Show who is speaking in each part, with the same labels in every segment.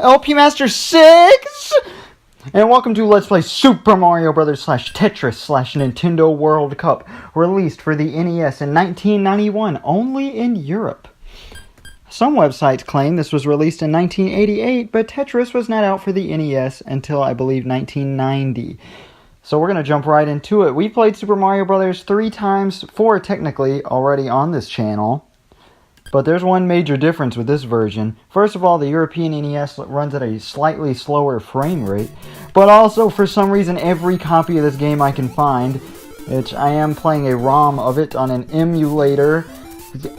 Speaker 1: LP Master 6! And welcome to Let's Play Super Mario Bros. / Tetris / Nintendo World Cup, released for the NES in 1991, only in Europe. Some websites claim this was released in 1988, but Tetris was not out for the NES until, I believe, 1990. So we're going to jump right into it. We played Super Mario Bros. 3 times, 4 technically, already on this channel. But there's one major difference with this version. First of all, the European NES runs at a slightly slower frame rate. But also, for some reason, every copy of this game I can find, which I am playing a ROM of it on an emulator.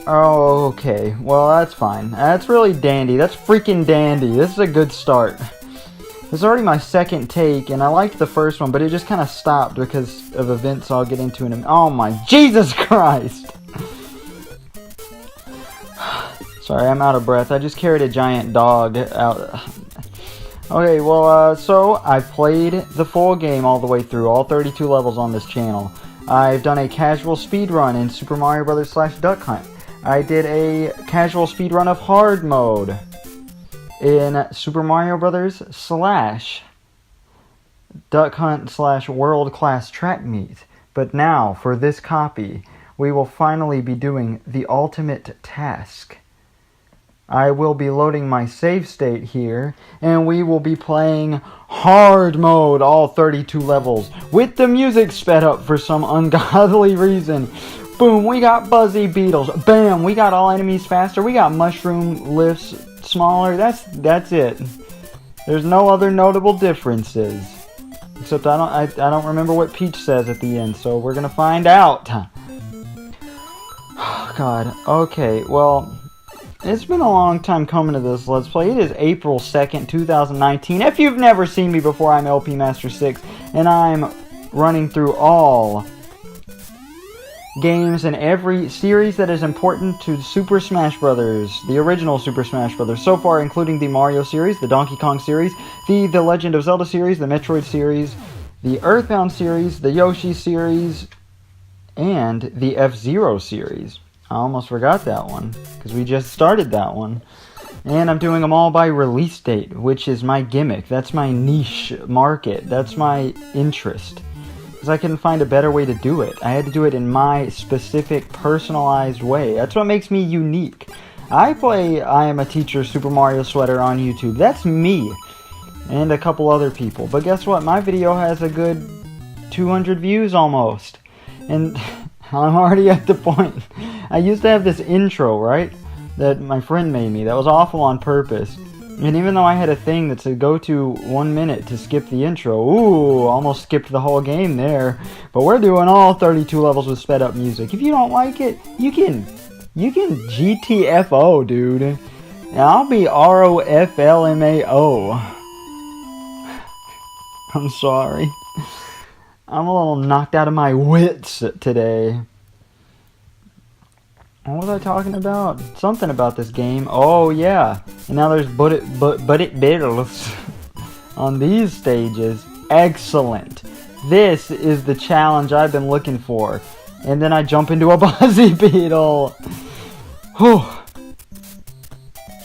Speaker 1: Oh, okay. Well, that's fine. That's really dandy. That's freaking dandy. This is a good start. This is already my second take, and I liked the first one, but it just kind of stopped because of events I'll get into in a minute. Oh my Jesus Christ! Sorry, I'm out of breath. I just carried a giant dog out. Okay, well, so I've played the full game all the way through, all 32 levels on this channel. I've done a casual speedrun in Super Mario Bros. / Duck Hunt. I did a casual speedrun of hard mode in Super Mario Bros. / Duck Hunt / World Class Track Meet. But now, for this copy, we will finally be doing the ultimate task. I will be loading my save state here, and we will be playing hard mode, all 32 levels, with the music sped up for some ungodly reason. Boom, we got Buzzy Beetles. Bam, we got all enemies faster. We got mushroom lifts smaller. That's it. There's no other notable differences. Except I don't remember what Peach says at the end, so we're gonna find out. Oh, God. Okay, well, it's been a long time coming to this Let's Play. It is April 2nd, 2019. If you've never seen me before, I'm LP Master 6, and I'm running through all games in every series that is important to Super Smash Bros., the original Super Smash Bros. So far, including the Mario series, the Donkey Kong series, the Legend of Zelda series, the Metroid series, the Earthbound series, the Yoshi series, and the F-Zero series. I almost forgot that one, because we just started that one. And I'm doing them all by release date, which is my gimmick. That's my niche market. That's my interest. Because I couldn't find a better way to do it. I had to do it in my specific, personalized way. That's what makes me unique. I play I Am a Teacher Super Mario Sweater on YouTube. That's me. And a couple other people. But guess what? My video has a good 200 views almost. And I'm already at the point. I used to have this intro, right? That my friend made me. That was awful on purpose. And even though I had a thing that said go to 1 minute to skip the intro. Ooh, almost skipped the whole game there. But we're doing all 32 levels with sped up music. If you don't like it, you can GTFO, dude. And I'll be ROFLMAO. I'm sorry. I'm a little knocked out of my wits today. What was I talking about? Something about this game. Oh, yeah. And now there's Buddy Beetles on these stages. Excellent. This is the challenge I've been looking for. And then I jump into a Buzzy Beetle. Whew.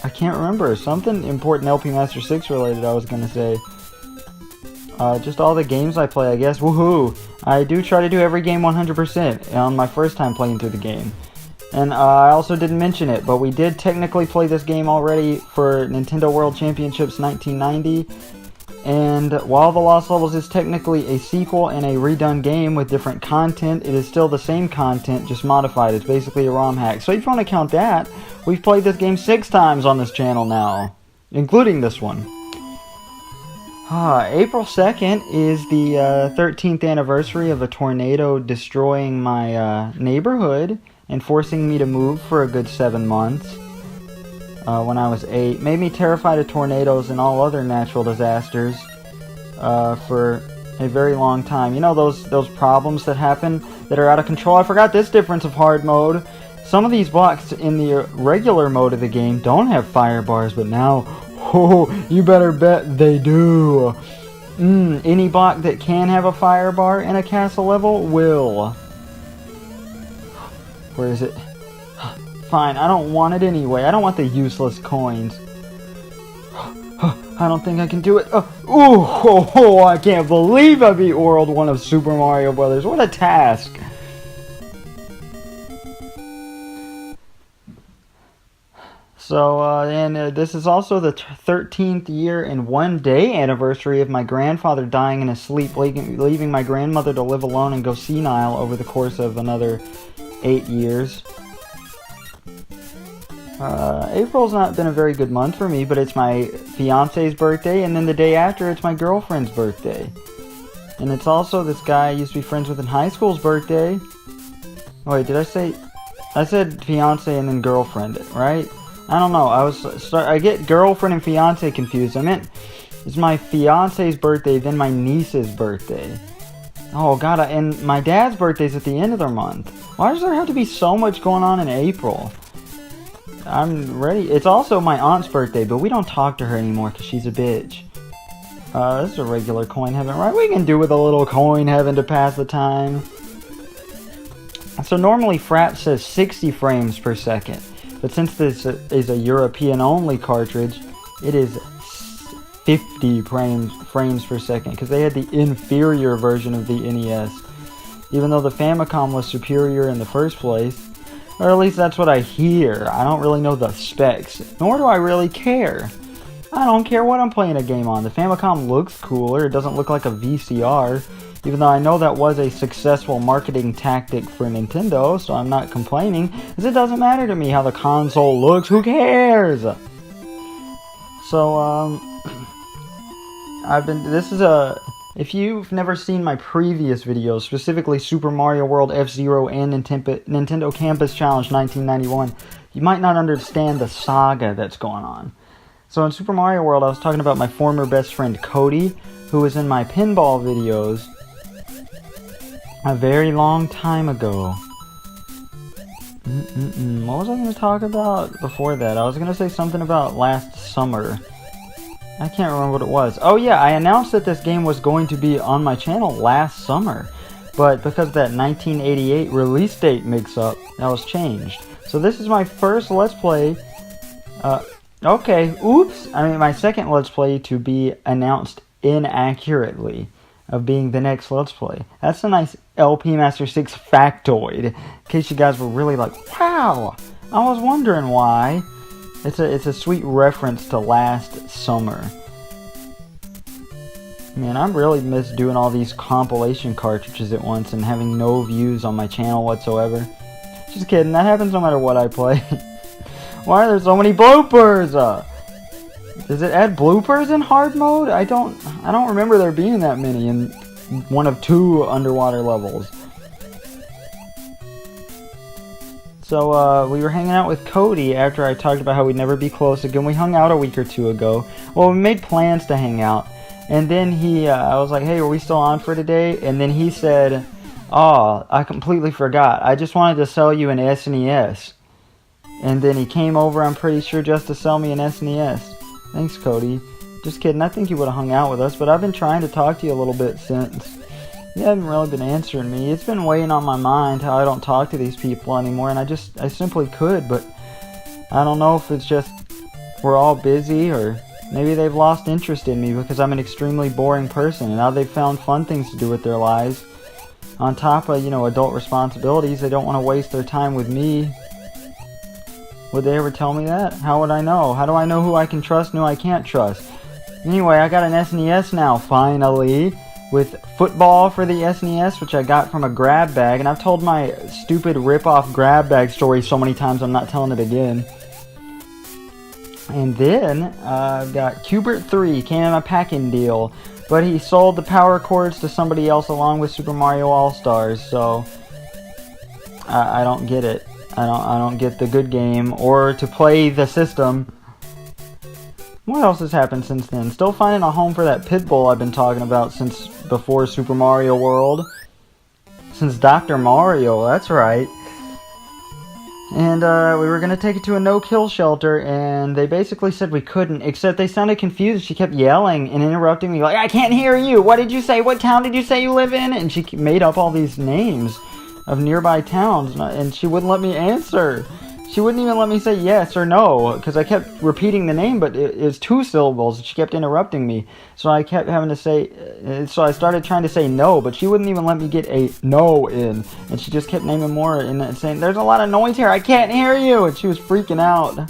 Speaker 1: I can't remember. Something important LP Master 6 related I was going to say. Just all the games I play, I guess. Woohoo! I do try to do every game 100% on my first time playing through the game. And I also didn't mention it, but we did technically play this game already for Nintendo World Championships 1990. And while The Lost Levels is technically a sequel and a redone game with different content, it is still the same content, just modified. It's basically a ROM hack. So if you want to count that, we've played this game 6 times on this channel now, including this one. April 2nd is the 13th anniversary of a tornado destroying my neighborhood and forcing me to move for a good 7 months when I was 8. Made me terrified of tornadoes and all other natural disasters for a very long time. You know those problems that happen that are out of control? I forgot this difference of hard mode. Some of these blocks in the regular mode of the game don't have fire bars, but now, oh, you better bet they do. Any block that can have a fire bar in a castle level will. Where is it? Fine, I don't want it anyway. I don't want the useless coins. I don't think I can do it. I can't believe I beat World 1 of Super Mario Brothers. What a task. So, this is also the 13th year and 1 day anniversary of my grandfather dying in his sleep, leaving my grandmother to live alone and go senile over the course of another 8 years. April's not been a very good month for me, but it's my fiance's birthday, and then the day after, it's my girlfriend's birthday. And it's also this guy I used to be friends with in high school's birthday. Oh, wait, did I say... I said fiance and then girlfriend, right? I don't know. I get girlfriend and fiance confused. I meant it's my fiance's birthday, then my niece's birthday. Oh god, and my dad's birthday's at the end of the month. Why does there have to be so much going on in April? I'm ready. It's also my aunt's birthday, but we don't talk to her anymore because she's a bitch. This is a regular coin heaven, right? We can do with a little coin heaven to pass the time. So normally Fraps says 60 frames per second. But since this is a European-only cartridge, it is 50 frames per second, because they had the inferior version of the NES. Even though the Famicom was superior in the first place. Or at least that's what I hear. I don't really know the specs, nor do I really care. I don't care what I'm playing a game on. The Famicom looks cooler, it doesn't look like a VCR. Even though I know that was a successful marketing tactic for Nintendo, so I'm not complaining, because it doesn't matter to me how the console looks, who cares? So, if you've never seen my previous videos, specifically Super Mario World F-Zero and Nintendo Campus Challenge 1991, you might not understand the saga that's going on. So in Super Mario World, I was talking about my former best friend Cody, who was in my pinball videos a very long time ago. What was I going to talk about before that? I was going to say something about last summer. I can't remember what it was. Oh yeah, I announced that this game was going to be on my channel last summer. But because of that 1988 release date mix-up, that was changed. So this is my first Let's Play. My second Let's Play to be announced inaccurately. Of being the next Let's Play. That's a nice LP Master 6 factoid. In case you guys were really like, wow, I was wondering why. It's a sweet reference to last summer. Man, I really miss doing all these compilation cartridges at once and having no views on my channel whatsoever. Just kidding, that happens no matter what I play. Why are there so many bloopers? Does it add bloopers in hard mode? I don't remember there being that many in one of 2 underwater levels. So, we were hanging out with Cody after I talked about how we'd never be close again. We hung out a week or 2 ago. Well, we made plans to hang out. And then I was like, hey, are we still on for today? And then he said, oh, I completely forgot. I just wanted to sell you an SNES. And then he came over, I'm pretty sure, just to sell me an SNES. Thanks, Cody. Just kidding, I think you would have hung out with us, but I've been trying to talk to you a little bit since. You haven't really been answering me. It's been weighing on my mind how I don't talk to these people anymore, and I simply could, but I don't know if it's just we're all busy, or maybe they've lost interest in me because I'm an extremely boring person, and now they've found fun things to do with their lives. On top of, adult responsibilities, they don't want to waste their time with me. Would they ever tell me that? How would I know? How do I know who I can trust and who I can't trust? Anyway, I got an SNES now, finally, with football for the SNES, which I got from a grab bag, and I've told my stupid rip-off grab bag story so many times I'm not telling it again. And then, I've got Qbert 3, came in a packing deal, but he sold the power cords to somebody else along with Super Mario All-Stars, so I don't get it. I don't get the good game, or to play the system. What else has happened since then? Still finding a home for that Pitbull I've been talking about since before Super Mario World. Since Dr. Mario, that's right. And we were going to take it to a no-kill shelter, and they basically said we couldn't, except they sounded confused. She kept yelling and interrupting me, like, I can't hear you! What did you say? What town did you say you live in? And she made up all these names of nearby towns, and she wouldn't let me answer. She wouldn't even let me say yes or no, because I kept repeating the name, but it was 2 syllables. She kept interrupting me, so I kept having to say, so I started trying to say no, but she wouldn't even let me get a no in, and she just kept naming more and saying, there's a lot of noise here, I can't hear you, and she was freaking out.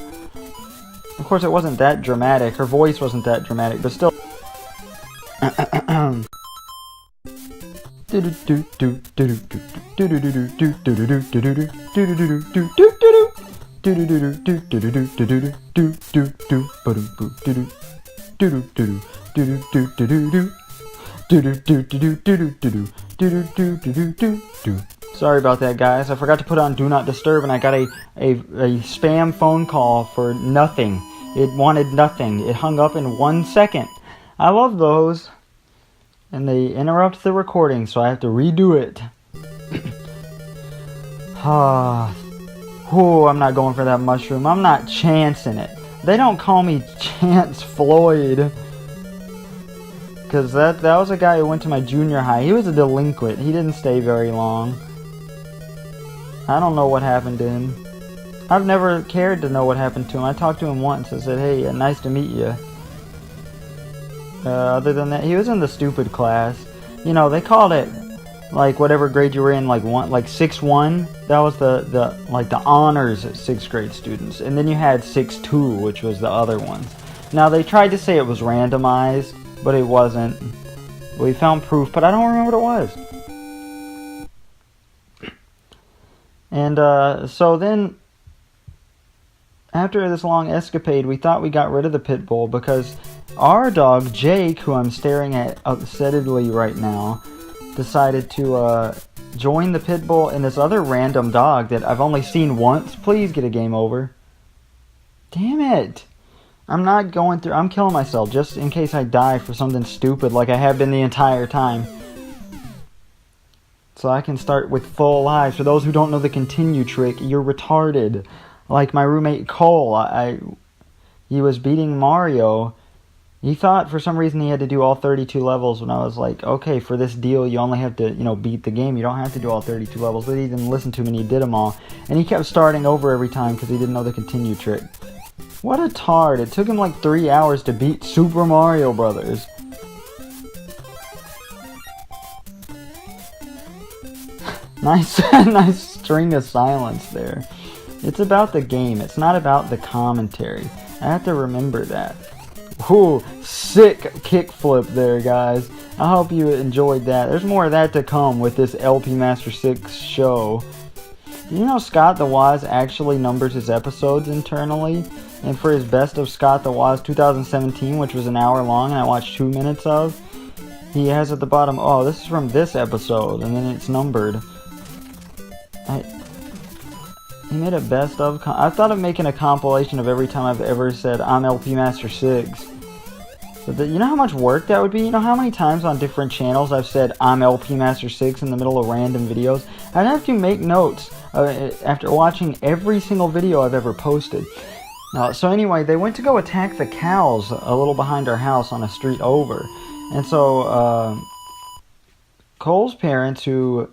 Speaker 1: Of course, it wasn't that dramatic. Her voice wasn't that dramatic, but still. Sorry about that, guys. I forgot to put on Do Not Disturb, and I got a spam phone call for nothing. It wanted nothing. It hung up in 1 second. I love those. And they interrupt the recording, so I have to redo it. I'm not going for that mushroom. I'm not chancing it. They don't call me Chance Floyd. Because that was a guy who went to my junior high. He was a delinquent. He didn't stay very long. I don't know what happened to him. I've never cared to know what happened to him. I talked to him once. I said, hey, nice to meet you. Other than that, he was in the stupid class. You know, they called it, like, whatever grade you were in, like 6-1. That was the honors 6th grade students. And then you had 6-2, which was the other ones. Now, they tried to say it was randomized, but it wasn't. We found proof, but I don't remember what it was. And, so then, after this long escapade, we thought we got rid of the pit bull because our dog, Jake, who I'm staring at upsettedly right now, decided to join the pit bull and this other random dog that I've only seen once. Please get a game over. Damn it. I'm killing myself just in case I die for something stupid like I have been the entire time. So I can start with full lives. For those who don't know the continue trick, you're retarded. Like my roommate Cole, he was beating Mario. He thought for some reason he had to do all 32 levels when I was like, okay, for this deal you only have to, beat the game. You don't have to do all 32 levels. But he didn't listen to me and he did them all. And he kept starting over every time because he didn't know the continue trick. What a tard. It took him like 3 hours to beat Super Mario Brothers. Nice string of silence there. It's about the game. It's not about the commentary. I have to remember that. Ooh, sick kickflip there, guys. I hope you enjoyed that. There's more of that to come with this LP Master 6 show. You know Scott the Waz actually numbers his episodes internally? And for his Best of Scott the Waz 2017, which was an hour long and I watched 2 minutes of, he has at the bottom, oh, this is from this episode, and then it's numbered. He made a best of... I thought of making a compilation of every time I've ever said, I'm LP Master 6. But you know how much work that would be? You know how many times on different channels I've said, I'm LP Master 6 in the middle of random videos? I'd have to make notes after watching every single video I've ever posted. So anyway, they went to go attack the cows a little behind our house on a street over. And so, Cole's parents, who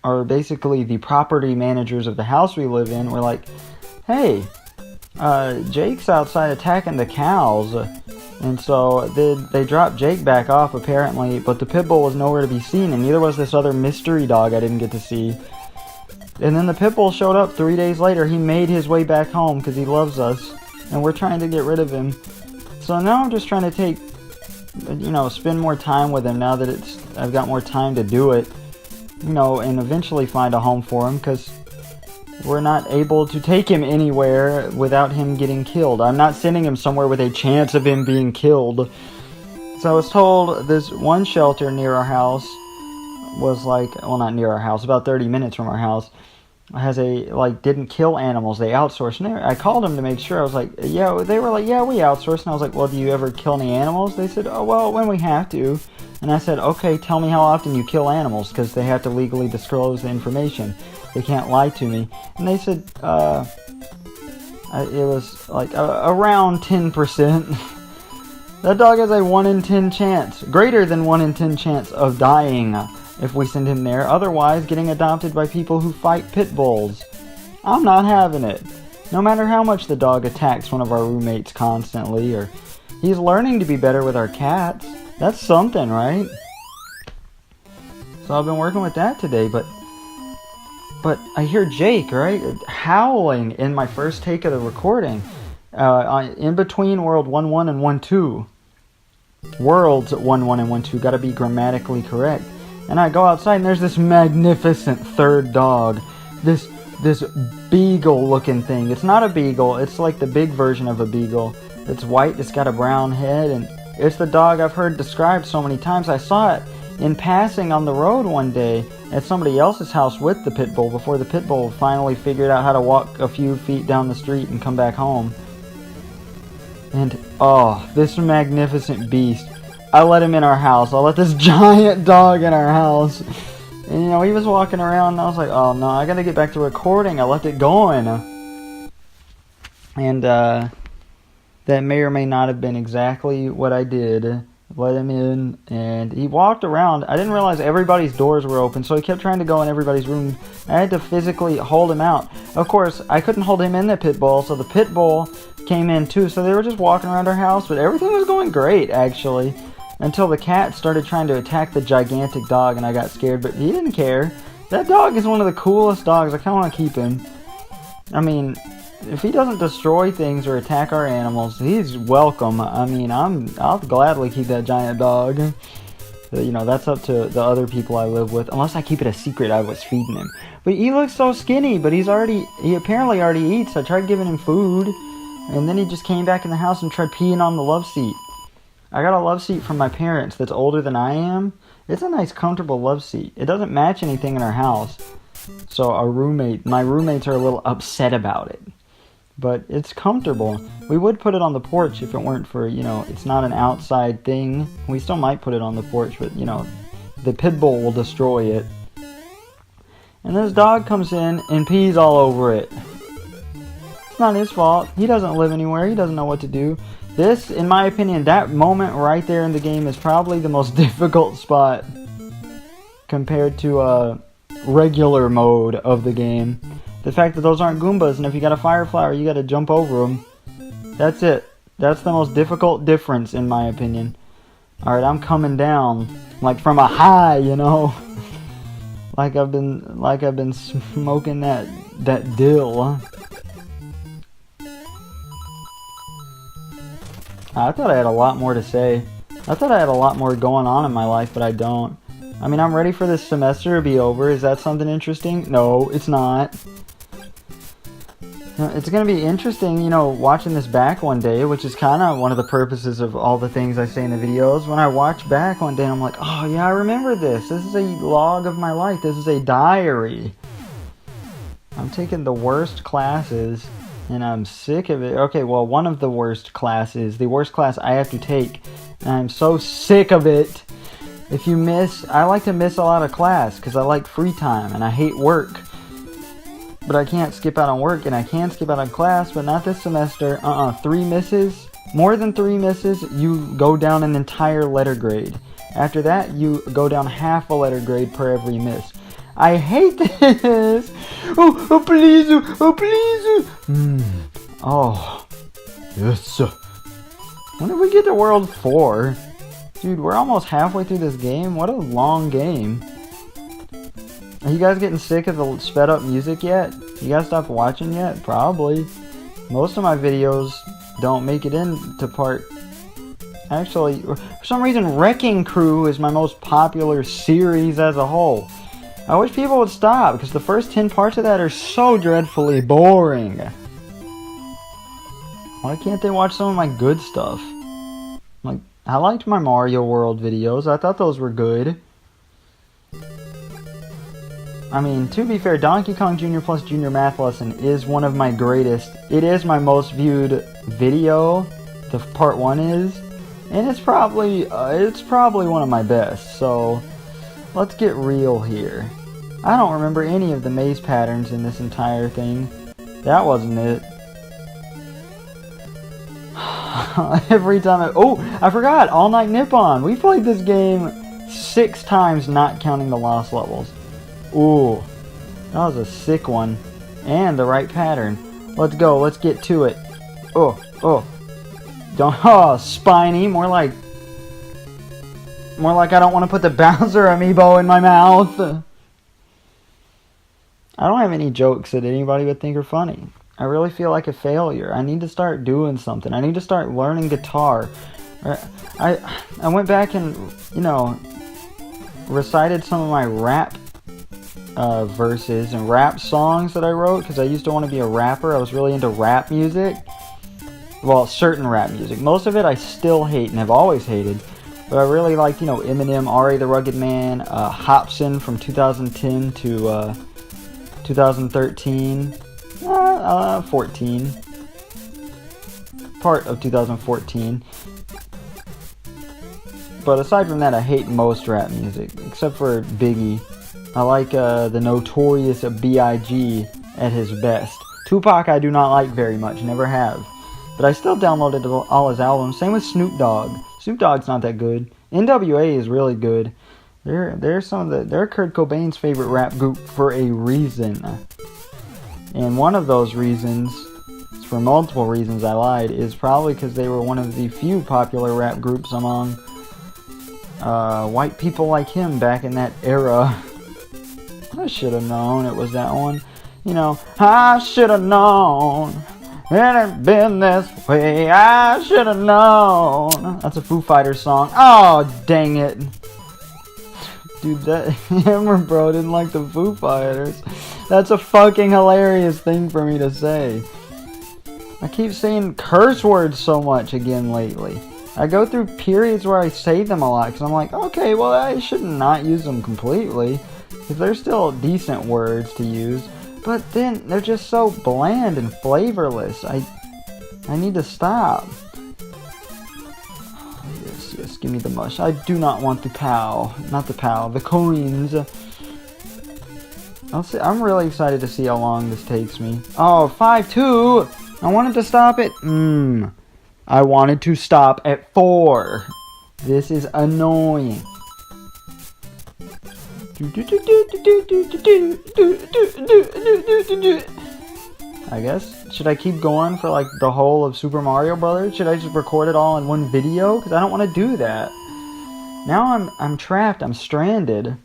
Speaker 1: are basically the property managers of the house we live in, were like, hey, Jake's outside attacking the cows. And so they dropped Jake back off apparently, but the pit bull was nowhere to be seen, and neither was this other mystery dog I didn't get to see. And then the pit bull showed up 3 days later. He made his way back home because he loves us, and we're trying to get rid of him. So now I'm just trying to spend more time with him now that I've got more time to do it. And eventually find a home for him, because we're not able to take him anywhere without him getting killed. I'm not sending him somewhere with a chance of him being killed. So I was told this one shelter near our house was not near our house, about 30 minutes from our house, has didn't kill animals. They outsourced. And I called them to make sure. I was like, yeah, they were like, yeah, we outsource. And I was like, well, do you ever kill any animals? They said, oh, well, when we have to. And I said, okay, tell me how often you kill animals, because they have to legally disclose the information. They can't lie to me. And they said, it was around 10%. That dog has a 1 in 10 chance, greater than 1 in 10 chance of dying if we send him there. Otherwise, getting adopted by people who fight pit bulls. I'm not having it. No matter how much the dog attacks one of our roommates constantly, or he's learning to be better with our cats. That's something, right? So I've been working with that today, but I hear Jake, right, howling in my first take of the recording. In between World 1-1 and 1-2. Worlds 1-1 and 1-2, gotta be grammatically correct. And I go outside and there's this magnificent third dog. This beagle looking thing. It's not a beagle, it's like the big version of a beagle. It's white, it's got a brown head, and it's the dog I've heard described so many times. I saw it in passing on the road one day at somebody else's house with the pit bull before the pit bull finally figured out how to walk a few feet down the street and come back home. And, oh, this magnificent beast. I let him in our house. I let this giant dog in our house. And, you know, he was walking around, and I was like, oh, no, I gotta get back to recording. I left it going. And, that may or may not have been exactly what I did. Let him in, and he walked around. I didn't realize everybody's doors were open, so he kept trying to go in everybody's room. I had to physically hold him out. Of course, I couldn't hold him in the pit bull, so the pit bull came in too. So they were just walking around our house, but everything was going great, actually, until the cat started trying to attack the gigantic dog, and I got scared, but he didn't care. That dog is one of the coolest dogs. I kind of want to keep him. I mean, if he doesn't destroy things or attack our animals, he's welcome. I mean, I'll gladly keep that giant dog. You know, that's up to the other people I live with. Unless I keep it a secret I was feeding him. But he looks so skinny, but he apparently already eats. I tried giving him food, and then he just came back in the house and tried peeing on the love seat. I got a love seat from my parents that's older than I am. It's a nice, comfortable love seat. It doesn't match anything in our house. So my roommates are a little upset about it. But it's comfortable. We would put it on the porch if it weren't for, you know, it's not an outside thing. We still might put it on the porch, but, you know, the pit bull will destroy it. And this dog comes in and pees all over it. It's not his fault. He doesn't live anywhere. He doesn't know what to do. This, in my opinion, that moment right there in the game is probably the most difficult spot compared to regular mode of the game. The fact that those aren't Goombas, and if you got a fire flower, you gotta jump over them. That's it. That's the most difficult difference, in my opinion. Alright, I'm coming down, like from a high, you know? like I've been smoking that dill. I thought I had a lot more to say. I thought I had a lot more going on in my life, but I don't. I mean, I'm ready for this semester to be over. Is that something interesting? No, it's not. It's going to be interesting, you know, watching this back one day, which is kind of one of the purposes of all the things I say in the videos. When I watch back one day, I'm like, oh yeah, I remember this. This is a log of my life. This is a diary. I'm taking the worst classes, and I'm sick of it. Okay, well, one of the worst classes, the worst class I have to take, and I'm so sick of it. If you miss, I like to miss a lot of class, because I like free time, and I hate work. But I can't skip out on work, and I can skip out on class, but not this semester. 3 misses. More than 3 misses, you go down an entire letter grade. After that, you go down half a letter grade per every miss. I hate this! Oh please! Oh, please! Oh. Yes. When did we get to World 4? Dude, we're almost halfway through this game. What a long game. Are you guys getting sick of the sped up music yet? You guys stopped watching yet? Probably. Most of my videos don't make it into part. Actually, for some reason, Wrecking Crew is my most popular series as a whole. I wish people would stop, because the first 10 parts of that are so dreadfully boring. Why can't they watch some of my good stuff? Like, I liked my Mario World videos. I thought those were good. I mean, to be fair, Donkey Kong Jr. plus Junior Math Lesson is one of my greatest. It is my most viewed video. The part 1 is, and it's probably one of my best. So let's get real here. I don't remember any of the maze patterns in this entire thing. That wasn't it. Every time I forgot All Night Nippon. We played this game 6 times, not counting the lost levels. Ooh, that was a sick one. And the right pattern. Let's go. Let's get to it. Oh. Don't, spiny. More like I don't want to put the Bowser amiibo in my mouth. I don't have any jokes that anybody would think are funny. I really feel like a failure. I need to start doing something. I need to start learning guitar. I went back and, recited some of my rap verses and rap songs that I wrote, because I used to want to be a rapper. I was really into rap music. Well, certain rap music. Most of it I still hate and have always hated. But I really liked, Eminem, R.A. the Rugged Man, Hopsin from 2010 to 2013. 14. Part of 2014. But aside from that, I hate most rap music, except for Biggie. I like the notorious B.I.G. at his best. Tupac I do not like very much, never have. But I still downloaded all his albums. Same with Snoop Dogg. Snoop Dogg's not that good. NWA is really good. They're Kurt Cobain's favorite rap group for a reason. And one of those reasons, for multiple reasons I lied, is probably because they were one of the few popular rap groups among white people like him back in that era. I should have known it was that one. I should have known it had been this way. I should have known. That's a Foo Fighters song. Oh, dang it. Dude, that Hammer Bro didn't like the Foo Fighters. That's a fucking hilarious thing for me to say. I keep saying curse words so much again lately. I go through periods where I say them a lot, because I'm like, okay, well, I should not use them completely, because they're still decent words to use, but then they're just so bland and flavorless. I need to stop. Yes, give me the mush. I do not want the POW. Not the POW, the coins. I'm really excited to see how long this takes me. Oh, 5-2! I wanted to stop it. I wanted to stop at 4. This is annoying. I guess. Should I keep going for like the whole of Super Mario Brothers? Should I just record it all in one video? Because I don't want to do that. Now I'm trapped. I'm stranded.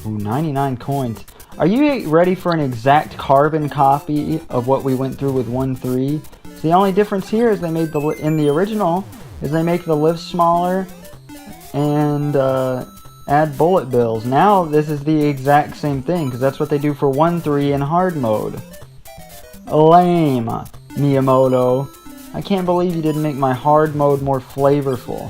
Speaker 1: Ooh, 99 coins. Are you ready for an exact carbon copy of what we went through with 1-3? The only difference here is they made in the original is they make the lifts smaller and add bullet bills. Now this is the exact same thing, because that's what they do for 1-3 in hard mode. Lame, Miyamoto. I can't believe you didn't make my hard mode more flavorful.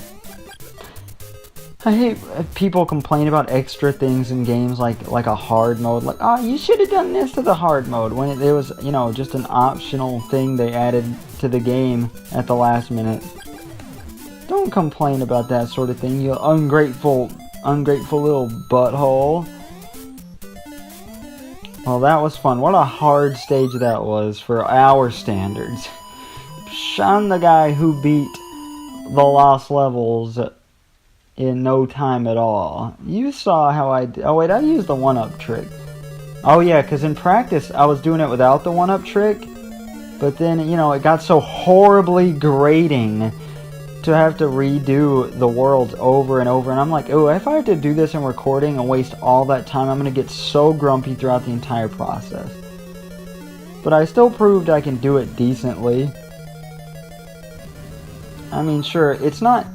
Speaker 1: I hate people complain about extra things in games like a hard mode. Like, oh, you should have done this to the hard mode, when it was, just an optional thing they added to the game at the last minute. Don't complain about that sort of thing, you ungrateful little butthole. Well, that was fun. What a hard stage that was for our standards. I'm the guy who beat the lost levels in no time at all. You saw how I did. Oh wait, I used the 1-up trick. Oh yeah, because in practice I was doing it without the 1-up trick, but then, it got so horribly grating to have to redo the worlds over and over, and I'm like, oh, if I have to do this in recording and waste all that time, I'm going to get so grumpy throughout the entire process. But I still proved I can do it decently. I mean, sure, it's not...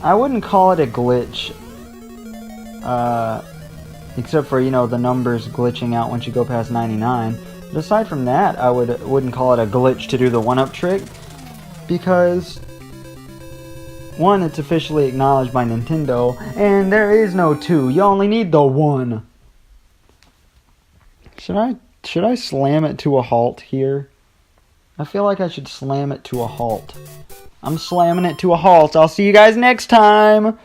Speaker 1: I wouldn't call it a glitch, except for, the numbers glitching out once you go past 99. But aside from that, I wouldn't call it a glitch to do the 1-up trick, because, one, it's officially acknowledged by Nintendo, and there is no 2. You only need the 1. Should I slam it to a halt here? I feel like I should slam it to a halt. I'm slamming it to a halt. I'll see you guys next time!